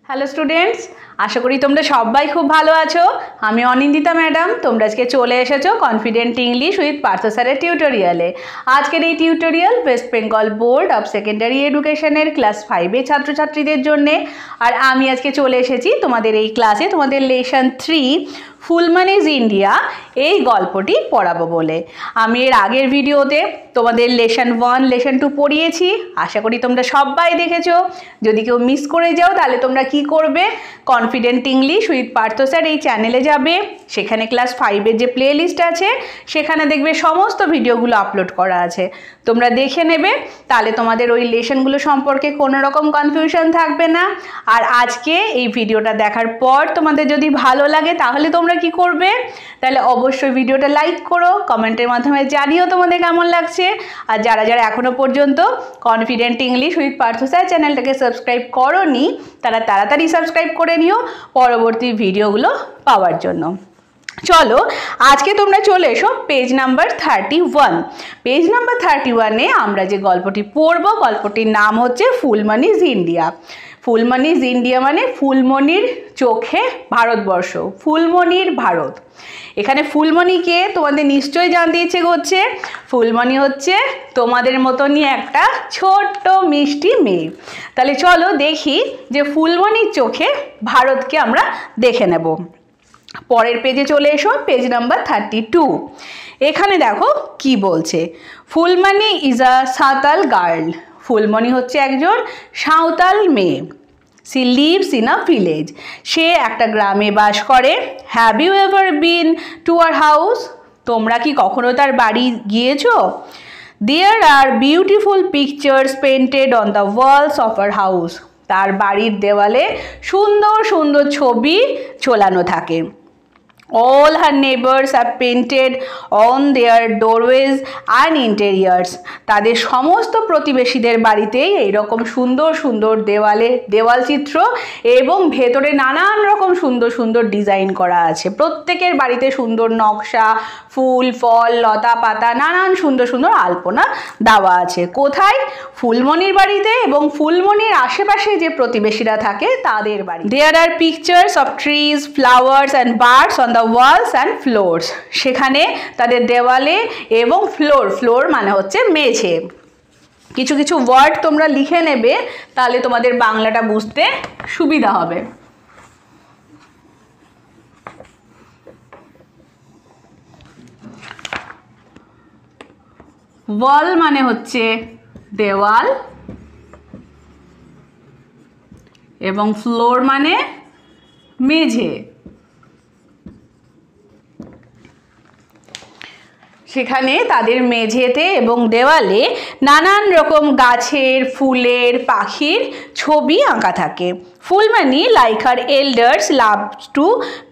Hello students, আশা করি তোমরা সবাই খুব ভালো আছো। আমি অনিন্দিতা ম্যাডাম। তোমরা আজকে চলে এসেছো কনফিডেন্ট ইংলিশ উইথ পার্থ স্যারের টিউটোরিয়ালে। আজকের এই tutorial West Bengal board of secondary এডুকেশনের ক্লাস 5-এর ছাত্রছাত্রীদের জন্যে। আর আমি আজকে চলে এসেছি তোমাদের এই ক্লাসে তোমাদের লেসন 3 ফুল মান ইজ ইন্ডিয়া এই গল্পটি পড়াবো বলে। আমি এর আগের ভিডিওতে তোমাদের লেসন 1 লেসন 2 পড়িয়েছি, আশা করি তোমরা সবাই দেখেছো। যদি কেউ মিস করে যাও তাহলে তোমরা কি করবে, confident English with Partha sir এই চ্যানেলে যাবে, সেখানে ক্লাস 5-এর যে প্লে লিস্ট আছে সেখানে দেখবে সমস্ত ভিডিওগুলো আপলোড করা আছে, তোমরা দেখে নেবে। তাহলে তোমাদের ওই লেসনগুলো সম্পর্কে কোনো রকম কনফিউশন থাকবে না। আর আজকে এই ভিডিওটা দেখার পর তোমাদের যদি ভালো লাগে তাহলে তোমরা কি করবে, তাহলে অবশ্যই ভিডিওটা লাইক করো, কমেন্টের মাধ্যমে জানিও তোমাদের কেমন লাগছে। আর যারা যারা এখনো পর্যন্ত confident English with Partha sir চ্যানেলটাকে সাবস্ক্রাইব করোনি তারা তাড়াতাড়ি সাবস্ক্রাইব করে নিও পরবর্তী ভিডিওগুলো পাওয়ার জন্য। চলো আজকে তোমরা চলে এসো পেজ নাম্বার 31। পেজ নাম্বার 31-এ আমরা যে গল্পটি পড়ব, গল্পটির নাম হচ্ছে ফুল মান ইজ ইন্ডিয়া। ফুল মান ইজ ইন্ডিয়া মানে ফুলমণির চোখে ভারতবর্ষ, ফুলমণির ভারত। এখানে ফুলমণিকে তোমাদের নিশ্চয়ই জানতে ইচ্ছে করছে। ফুলমণি হচ্ছে তোমাদের মতনই একটা ছোট্ট মিষ্টি মেয়ে। তাহলে চলো দেখি যে ফুলমণির চোখে ভারতকে আমরা দেখে নেব। পরের পেজে চলে এসো, পেজ নাম্বার 32। এখানে দেখো কি বলছে, Phulmoni is a Santhal girl. Phulmoni হচ্ছে একজন সাঁওতাল মেয়ে। She lives in a village. সে একটা গ্রামে বাস করে। Have you ever been to her house? তোমরা কি কখনো তার বাড়ি গিয়েছো? There are beautiful pictures painted on the walls of her house. তার বাড়ির দেওয়ালে সুন্দর সুন্দর ছবি ঝোলানো থাকে। All her neighbors have painted on their doorways and interiors. তাদের সমস্ত প্রতিবেশীদের বাড়িতেই এইরকম সুন্দর সুন্দর দেওয়াল চিত্র এবং ভেতরে নানান রকম সুন্দর সুন্দর ডিজাইন করা আছে। প্রত্যেকের বাড়িতে সুন্দর নকশা, ফুল ফল লতা পাতা নানান সুন্দর সুন্দর আলপনা দেওয়া আছে। কোথায়? ফুলমণির বাড়িতে এবং ফুলমণির আশেপাশে যে প্রতিবেশীরা থাকে তাদের বাড়ি। There are pictures of trees, flowers and birds on the walls and floors. সেখানে তাদের দেওয়ালে এবং ফ্লোর মানে হচ্ছে মেঝে। কিছু কিছু ওয়ার্ড তোমরা লিখে নেবে, তাহলে তোমাদের বাংলাটা বুঝতে সুবিধা হবে। ওয়াল মানে হচ্ছে দেওয়াল এবং ফ্লোর মানে মেঝে। সেখানে তাদের মেঝেতে এবং দেওয়ালে নানান রকম গাছের, ফুলের, পাখির ছবি আঁকা থাকে। Phulmoni like her elders loves to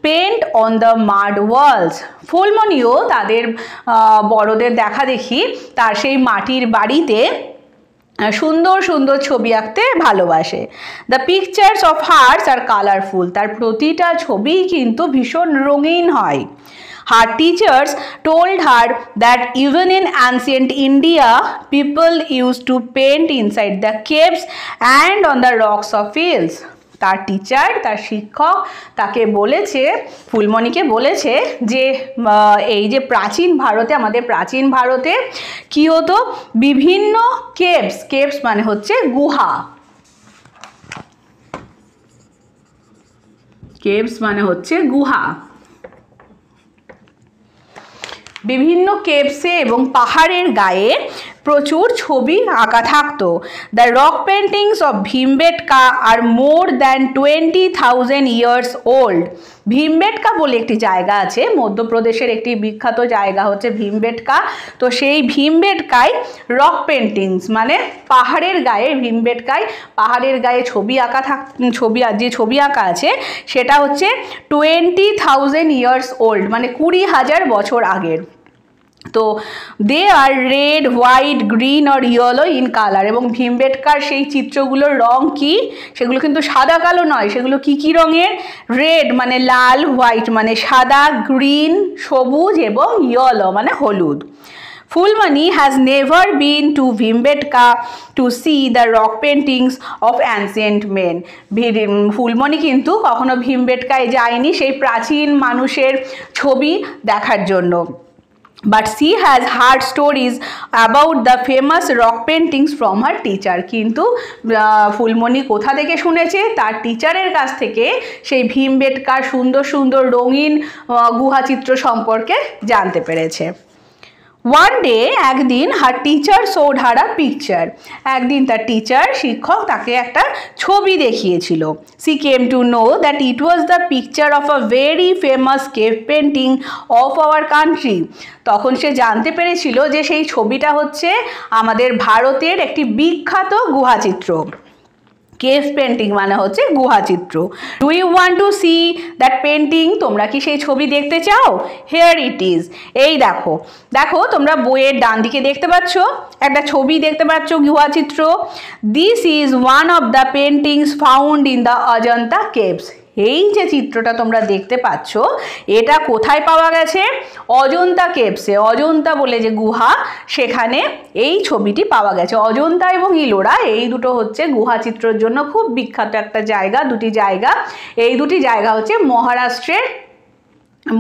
paint on the mud walls. ফুলমণিও তাদের বড়দের দেখা দেখি তার সেই মাটির বাড়িতে সুন্দর সুন্দর ছবি আঁকতে ভালোবাসে। The pictures of hers are colourful. তার প্রতিটা ছবি কিন্তু ভীষণ রঙিন হয়। Her teachers told her that even in ancient India, people used to paint inside the caves and on the rocks of hills. তার টিচার, তার শিক্ষক তাকে বলেছে, ফুলমণিকে বলেছে যে এই যে প্রাচীন ভারতে, আমাদের প্রাচীন ভারতে কি হতো, বিভিন্ন কেভস মানে হচ্ছে গুহা, কেভস মানে হচ্ছে গুহা, বিভিন্ন কেভসে এবং পাহাড়ের গায়ে প্রচুর ছবি আঁকা থাকতো। The rock paintings of Bhimbetka are more than 20,000 years old. Bhimbetka বলে একটি জায়গা আছে, মধ্যপ্রদেশের একটি বিখ্যাত জায়গা হচ্ছে ভীমবেটকা। তো সেই ভীমবেটকায় রক পেন্টিংস মানে পাহাড়ের গায়ে, ভীমবেটকায় পাহাড়ের গায়ে যে ছবি আঁকা আছে সেটা হচ্ছে 20,000 ইয়ার্স ওল্ড মানে 20,000 বছর আগের। তো they are red, white, green আর ইয়েলো ইন কালার। এবং ভীমবেটকার সেই চিত্রগুলোর রং কি, সেগুলো কিন্তু সাদা কালো নয়, সেগুলো কি কি রঙের, রেড মানে লাল, হোয়াইট মানে সাদা, গ্রিন সবুজ এবং ইয়েলো মানে হলুদ। Fulmani has never been to Bhimbetka to see the rock paintings of ancient men. Phulmoni কিন্তু কখনো ভীমবেটকায় যায়নি সেই প্রাচীন মানুষের ছবি দেখার জন্য। But she has heard stories about the famous rock paintings from her teacher. কিন্তু ফুলমণি কোথা থেকে শুনেছে? তার টিচারের কাছ থেকে সেই ভীমবেটকার সুন্দর সুন্দর রঙিন গুহাচিত্র সম্পর্কে জানতে পেরেছে। One day, একদিন her teacher showed her a picture. একদিন তার টিচার শিক্ষক তাকে একটা ছবি দেখিয়েছিল। She came to know that it was the picture of a very famous cave painting of our country. তখন সে জানতে পেরেছিল যে সেই ছবিটা হচ্ছে আমাদের ভারতের একটি বিখ্যাত গুহাচিত্র। কেভ পেন্টিং মানে হচ্ছে গুহাচিত্র। Do you want to see that painting? তোমরা কি সেই ছবি দেখতে চাও? Here it is. এই দেখো, দেখো তোমরা বইয়ের ডান দিকে দেখতে পাচ্ছ একটা ছবি দেখতে পাচ্ছ গুহাচিত্র। This is one of the paintings found in the Ajanta caves. এই যে চিত্রটা তোমরা দেখতে পাচ্ছ এটা কোথায় পাওয়া গেছে? অজন্তা কেভসে। অজন্তা বলে যে গুহা সেখানে এই ছবিটি পাওয়া গেছে। অজন্তা এবং ইলোরা এই দুটো হচ্ছে গুহাচিত্রের জন্য খুব বিখ্যাত একটা জায়গা, দুটি জায়গা। এই দুটি জায়গা হচ্ছে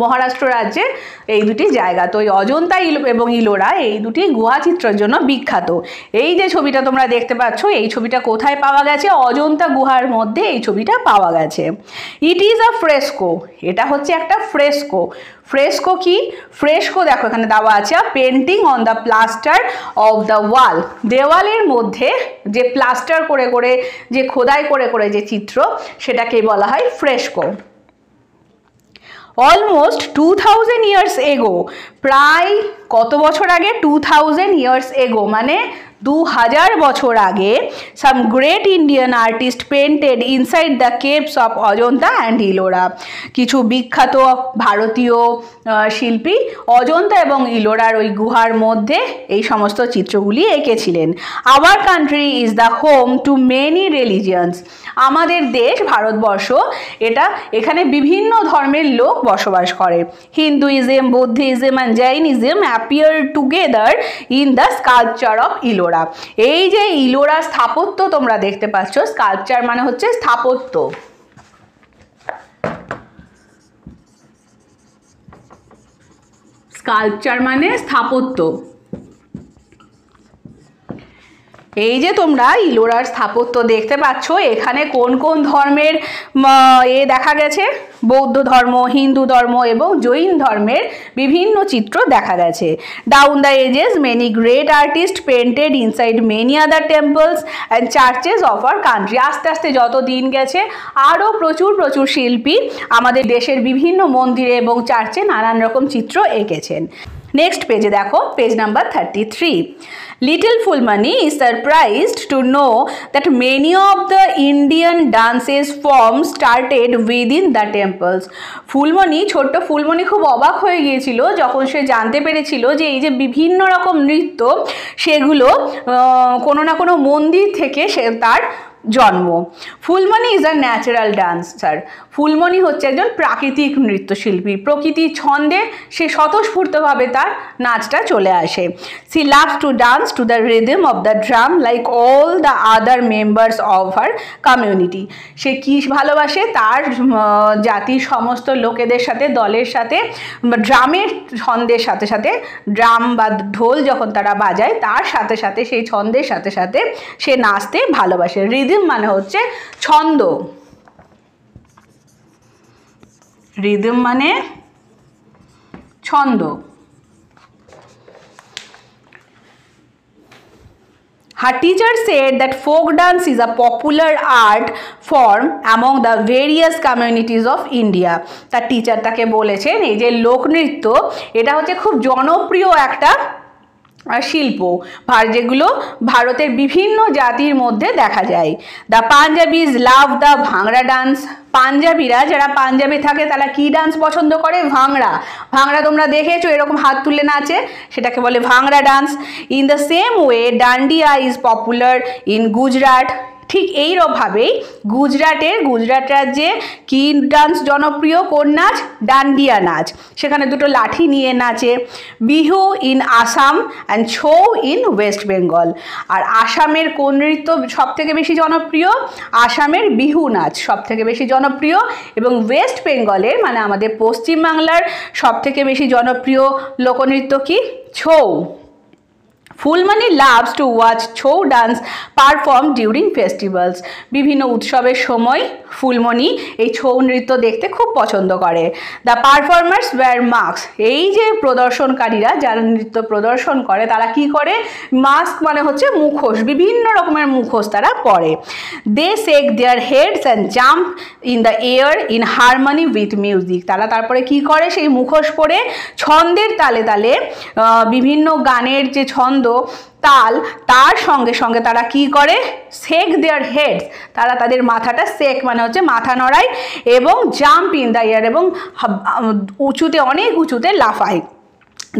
মহারাষ্ট্র রাজ্যের এই দুটি জায়গা। তো এই অজন্তা এবং ইলোরা এই দুটি গুহাচিত্রের জন্য বিখ্যাত। এই যে ছবিটা তোমরা দেখতে পাচ্ছ এই ছবিটা কোথায় পাওয়া গেছে? অজন্তা গুহার মধ্যে এই ছবিটা পাওয়া গেছে। It is a fresco. এটা হচ্ছে একটা ফ্রেস্কো। ফ্রেস্কো কি? ফ্রেস্কো দেখো এখানে দেওয়া আছে painting on the plaster of the wall. দেওয়ালের মধ্যে যে প্লাস্টার করে করে যে খোদাই করে করে যে চিত্র সেটাকে বলা হয় ফ্রেস্কো। অলমোস্ট 2000 years ago, প্রায় কত বছর আগে? 2000 years ago মানে 2000 বছর আগে some great Indian artist painted inside the caves of Ajanta and Ellora. কিছু বিখ্যাত ভারতীয় শিল্পী অজন্তা এবং ইলোরার ওই গুহার মধ্যে এই সমস্ত চিত্রগুলি এঁকেছিলেন। Our country is the home to many religions. আমাদের দেশ ভারতবর্ষ এখানে বিভিন্ন ধর্মের লোক বসবাস করে। Hinduism, Buddhism and Jainism appear together in the sculpture of Ellora. এই যে ইলোরা স্থাপত্য তোমরা দেখতে পাচ্ছ, স্কাল্পচার মানে হচ্ছে স্থাপত্য। স্কাল্পচার মানে স্থাপত্য। এই যে তোমরা ইলোরার স্থাপত্য দেখতে পাচ্ছ এখানে কোন কোন ধর্মের দেখা গেছে? বৌদ্ধ ধর্ম, হিন্দু ধর্ম এবং জৈন ধর্মের বিভিন্ন চিত্র দেখা গেছে। Down the ages many great artist painted inside many other temples and churches of our country. আস্তে আস্তে যত দিন গেছে আরও প্রচুর প্রচুর শিল্পী আমাদের দেশের বিভিন্ন মন্দিরে এবং চার্চে নানান রকম চিত্র এঁকেছেন। নেক্সট পেজে দেখো, page number 33। Little Fulmani is surprised to know that many of the Indian dances forms started within the temples. ছোট্ট ফুলমণি খুব অবাক হয়ে গিয়েছিল যখন সে জানতে পেরেছিল যে এই যে বিভিন্ন রকম নৃত্য সেগুলো কোনো না কোনো মন্দির থেকে তার জন্ম। Phulmoni is a natural dancer. Phulmoni হচ্ছে একজন প্রাকৃতিক নৃত্যশিল্পী। প্রকৃতির ছন্দে সে স্বতঃস্ফূর্তভাবে তার নাচটা চলে আসে। She loves to dance to the rhythm of the drum like all the other members of her community. সে কি ভালোবাসে? তার জাতির সমস্ত লোকেদের সাথে, দলের সাথে ড্রামের ছন্দের সাথে সাথে, ড্রাম বা ঢোল যখন তারা বাজায় তার সাথে সাথে সেই ছন্দের সাথে সাথে সে নাচতে ভালোবাসে। রিদম মানে হচ্ছে ছন্দ। রিদম মানে ছন্দ। Her teacher said that folk dance is a popular art form among the various communities of India. তার টিচার তাকে বলেছেন এই যে লোকনৃত্য এটা হচ্ছে খুব জনপ্রিয় একটা শিল্প যেগুলো ভারতের বিভিন্ন জাতির মধ্যে দেখা যায়। দ্য পাঞ্জাবিজ লাভ দ্য ভাংড়া ডান্স। পাঞ্জাবিরা যারা পাঞ্জাবে থাকে তারা কি ডান্স পছন্দ করে? ভাংড়া। ভাংড়া তোমরা দেখেছো এরকম হাত তুলে নাচে, সেটাকে বলে ভাংড়া dance. In the same way dandiya is popular in Gujarat. ঠিক এইভাবেই গুজরাট রাজ্যে কি ডান্স জনপ্রিয়, কোন নাচ? ডান্ডিয়া নাচ। সেখানে দুটো লাঠি নিয়ে নাচে। Bihu in Assam and Chhau in West Bengal. আর আসামের কোন নৃত্য সব থেকে বেশি জনপ্রিয়? আসামের বিহু নাচ সব থেকে বেশি জনপ্রিয়। এবং ওয়েস্ট বেঙ্গলের মানে আমাদের পশ্চিমবাংলার সব থেকে বেশি জনপ্রিয় লোকনৃত্য কি? Chhau. Phulmoni loves to watch Chhau dance perform during festivals. বিভিন্ন উৎসবের সময় ফুলমণি এই ছৌ নৃত্য দেখতে খুব পছন্দ করে। The performers wear mask. এই যে প্রদর্শনকারীরা যারা নৃত্য প্রদর্শন করে তারা কি করে? মাস্ক মানে হচ্ছে মুখোশ, বিভিন্ন রকমের মুখোশ তারা পরে। They shake their heads and jump in the air in harmony with music. তারা তারপরে কি করে? সেই মুখোশ পরে ছন্দের তালে তালে, বিভিন্ন গানের যে ছন্দ তাল তার সঙ্গে সঙ্গে তারা কি করে? Shake their heads. তারা তাদের মাথাটা শেক মানে হচ্ছে মাথা নড়ায়, এবং জাম্প ইন দ্য এয়ার এবং উঁচুতে, অনেক উঁচুতে লাফায়,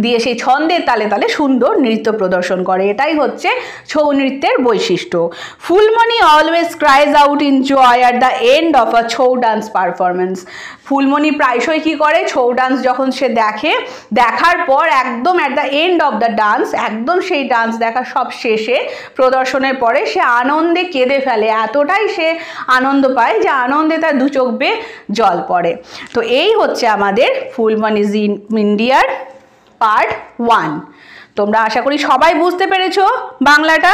দিয়ে সেই ছন্দের তালে তালে সুন্দর নৃত্য প্রদর্শন করে। এটাই হচ্ছে ছৌ নৃত্যের বৈশিষ্ট্য। Phulmoni always cries out in joy at the end of a Chhau dance performance. Phulmoni প্রায়শই কী করে? ছৌ ডান্স যখন সে দেখে, দেখার পর একদম at the end of the dance, একদম সেই ডান্স দেখার সব শেষে প্রদর্শনের পরে সে আনন্দে কেঁদে ফেলে। এতটাই সে আনন্দ পায় যে আনন্দে তার দু চোখ বেয়ে জল পড়ে। তো এই হচ্ছে আমাদের ফুলমণিজ ইন ইন্ডিয়ার পার্ট 1। তোমরা আশা করি সবাই বুঝতে পেরেছো বাংলাটা।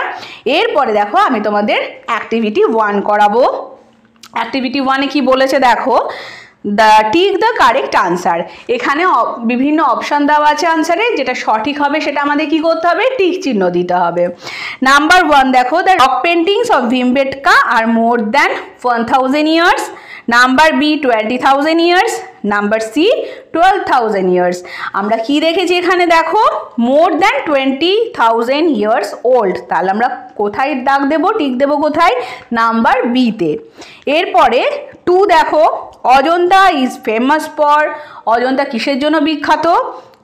এরপরে দেখো আমি তোমাদের অ্যাক্টিভিটি 1 করাবো। অ্যাক্টিভিটি 1-এ কি বলেছে দেখো, টিক দ্য কারেক্ট আনসার। এখানে বিভিন্ন অপশান দেওয়া আছে আনসারে, যেটা সঠিক হবে সেটা আমাদের কি করতে হবে? টিক চিহ্ন দিতে হবে। নাম্বার 1 দেখো, the rock paintings of Bhimbetka are more than 1000 years. Number B 20,000 years. Number C 12,000 years. আমরা কি দেখেছি এখানে দেখো? More than 20,000 years old. তাহলে আমরা কোথায় দাগ দেবো, টিক দেবো কোথায়? নাম্বার বিতে। এরপরে 2 দেখো, Ajanta is famous for. Ajanta কিসের জন্য বিখ্যাত?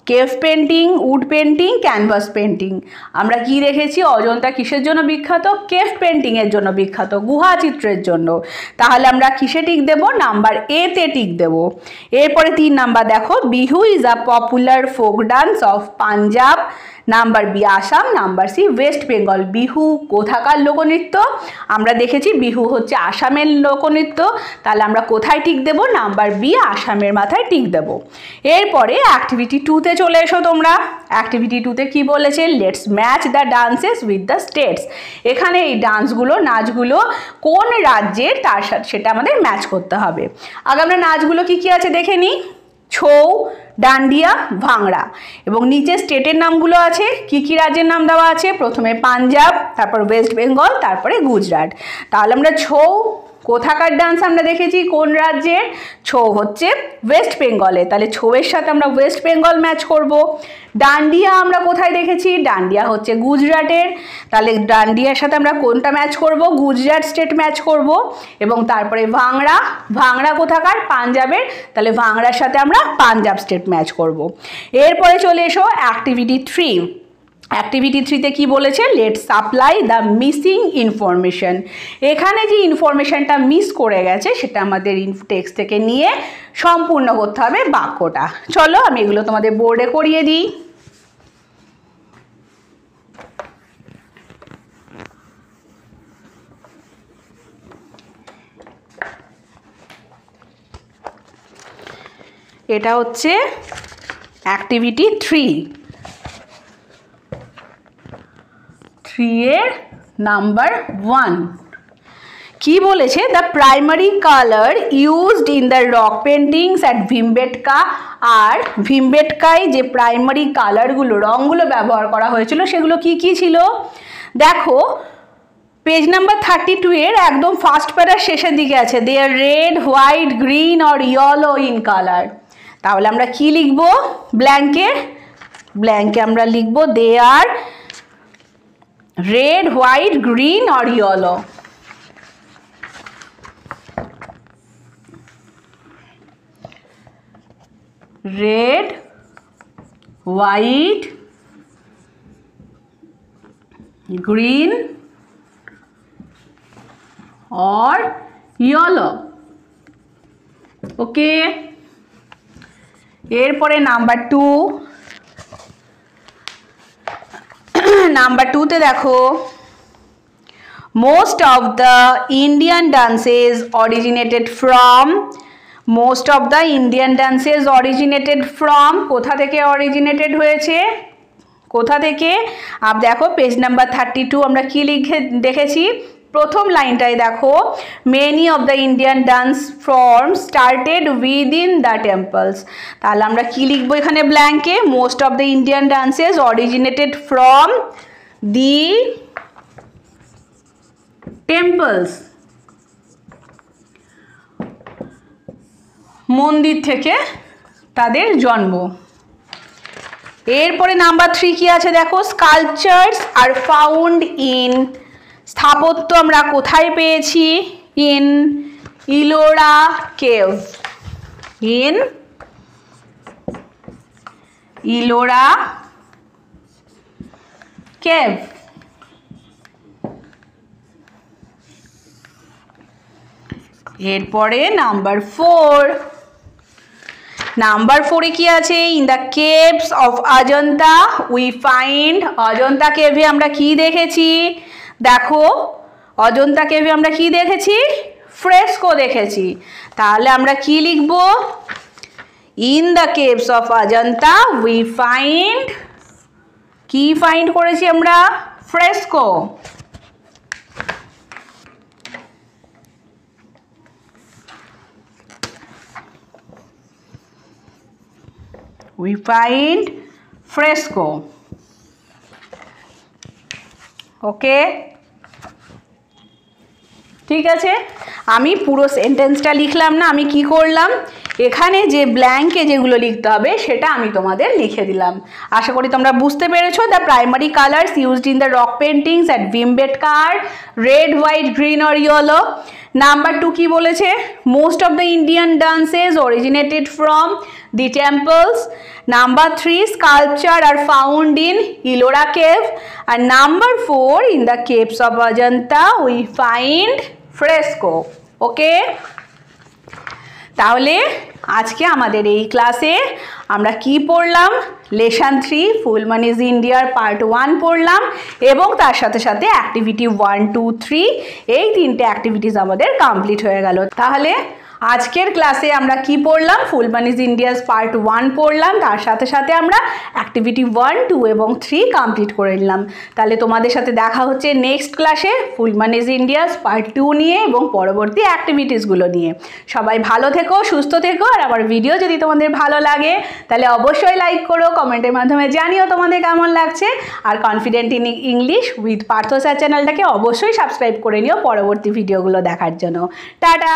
Cave painting, wood painting, canvas painting. আমরা কি দেখেছি? অজন্তা কিসের জন্য বিখ্যাত? কেভ পেন্টিংয়ের জন্য বিখ্যাত, গুহা চিত্রের জন্য। তাহলে আমরা কিসে টিক দেব? নাম্বার এতে টিক দেব। এরপরে 3 নাম্বার দেখো, Bihu is a popular folk dance of Punjab. Number B Assam. Number C West Bengal. Bihu কোথাকার লোকনৃত্য? আমরা দেখেছি বিহু হচ্ছে আসামের লোকনৃত্য। তাহলে আমরা কোথায় টিক দেব? নাম্বার বি আসামের মাথায় টিক দেব। এরপরে অ্যাক্টিভিটি 2-তে চলে এসো তোমরা। অ্যাক্টিভিটি 2-তে কি বলেছে? Let's match the dances with the states. এখানে এই ডান্সগুলো, নাচগুলো কোন রাজ্যের তার সাথে সেটা আমাদের ম্যাচ করতে হবে। আগে আমরা নাচগুলো কি কি আছে দেখে নিই। ছৌ, ডান্ডিয়া, ভাংড়া, এবং নিচে স্টেটের নামগুলো আছে। কি কি রাজ্যের নাম দেওয়া আছে? প্রথমে পাঞ্জাব, তারপর ওয়েস্ট বেঙ্গল, তারপরে গুজরাট। তাহলে আমরা ছৌ কোথাকার ডান্স আমরা দেখেছি? কোন রাজ্যের? ছৌ হচ্ছে ওয়েস্ট বেঙ্গলে। তাহলে ছৌয়ের সাথে আমরা ওয়েস্ট বেঙ্গল ম্যাচ করব। ডান্ডিয়া আমরা কোথায় দেখেছি? ডান্ডিয়া হচ্ছে গুজরাটের। তাহলে ডান্ডিয়ার সাথে আমরা কোনটা ম্যাচ করব? গুজরাট স্টেট ম্যাচ করব। এবং তারপরে ভাংড়া, ভাংড়া কোথাকার? পাঞ্জাবের। তাহলে ভাংড়ার সাথে আমরা পাঞ্জাব স্টেট ম্যাচ করব। এরপরে চলে এসো অ্যাক্টিভিটি 3। অ্যাক্টিভিটি 3-তে কি বলেছে? Let supply the missing information. এখানে যে ইনফরমেশনটা মিস করে গেছে সেটা আমাদের টেক্সট থেকে নিয়ে সম্পূর্ণ করতে হবে বাক্যটা। চলো আমি এগুলো তোমাদের বোর্ডে করিয়ে দিই। এটা হচ্ছে অ্যাক্টিভিটি 3-এর নাম্বার 1। কি বলেছে? The primary colour used in the rock paintings at Bhimbetka. আর ভীমবেটকায় যে প্রাইমারি কালারগুলো, রঙগুলো ব্যবহার করা হয়েছিল সেগুলো কি কি ছিল? দেখো পেজ নাম্বার 32-এর একদম ফার্স্ট প্যারার শেষের দিকে আছে, they are red, white, green or yellow in colour. তাহলে আমরা কি লিখব? ব্ল্যাঙ্কে আমরা লিখব দে আর red, white, green or yellow. Red, white, green or yellow. ওকে, এরপরে নাম্বার 2, নাম্বার 2তে দেখো most of the Indian dances originated from, most of the Indian dances originated from, কোথা থেকে অরিজিনেটেড হয়েছে, কোথা থেকে? আপ দেখো পেজ নাম্বার 32 আমরা কি লিখে দেখেছি, প্রথম লাইনটাই দেখো many of the Indian dance form started within the temples. তাহলে আমরা কি লিখবো এখানে ব্ল্যাঙ্কে, most of the Indian dances originated from the temples, মন্দির থেকে তাদের জন্ম। এরপরে নাম্বার 3 কি আছে দেখো, স্কাল্পচার্স আর ফাউন্ড ইন, স্থাপত্য আমরা কোথায় পেয়েছি, in Ellora cave, in Ellora cave. এরপরে নাম্বার 4, নাম্বার 4-এ কি আছে, in the caves of Ajanta we find, Ajanta কেভে আমরা কি দেখেছি, দেখো অজন্তা কেভে আমরা কি দেখেছি, ফ্রেস্কো দেখেছি। তাহলে আমরা কি লিখব, in the caves of Ajanta we find, কি ফাইন্ড করেছি আমরা, ফ্রেস্কো। We find fresco. ওকে, ঠিক আছে, আমি পুরো সেন্টেন্সটা লিখলাম না, আমি কি করলাম এখানে যে ব্ল্যাঙ্কে যেগুলো লিখতে হবে সেটা আমি তোমাদের লিখে দিলাম। আশা করি তোমরা বুঝতে পেরেছো। The primary colours used in the rock paintings at ভীমবেটকার, red, white, green or yellow. Number 2 কি বলেছে, most of the Indian dances originated from the temples. Number 3, sculpture are found in Ellora cave. And number 4, in the caves of Ajanta we find fresco. Okay? তাহলে আজকে আমাদের এই ক্লাসে আমরা কি পড়লাম, লেসন 3 ফুল মান ইজ ইন্ডিয়ার পার্ট 1 পড়লাম এবং তার সাথে সাথে অ্যাক্টিভিটি 1, 2, 3 এই 3টে অ্যাক্টিভিটিস আমাদের কমপ্লিট হয়ে গেল। তাহলে আজকের ক্লাসে আমরা কি পড়লাম, ফুল মান ইজ ইন্ডিয়াস পার্ট 1 পড়লাম, তার সাথে সাথে আমরা অ্যাক্টিভিটি 1, 2 এবং 3 কমপ্লিট করে নিলাম। তাহলে তোমাদের সাথে দেখা হচ্ছে নেক্সট ক্লাসে ফুল মান ইজ ইন্ডিয়াস পার্ট 2 নিয়ে এবং পরবর্তী অ্যাক্টিভিটিসগুলো নিয়ে। সবাই ভালো থেকো, সুস্থ থেকো। আর আমার ভিডিও যদি তোমাদের ভালো লাগে তাহলে অবশ্যই লাইক করো, কমেন্টের মাধ্যমে জানিও তোমাদের কেমন লাগছে। আর confident in English with Partha sir চ্যানেলটাকে অবশ্যই সাবস্ক্রাইব করে নিও পরবর্তী ভিডিওগুলো দেখার জন্য। টাটা।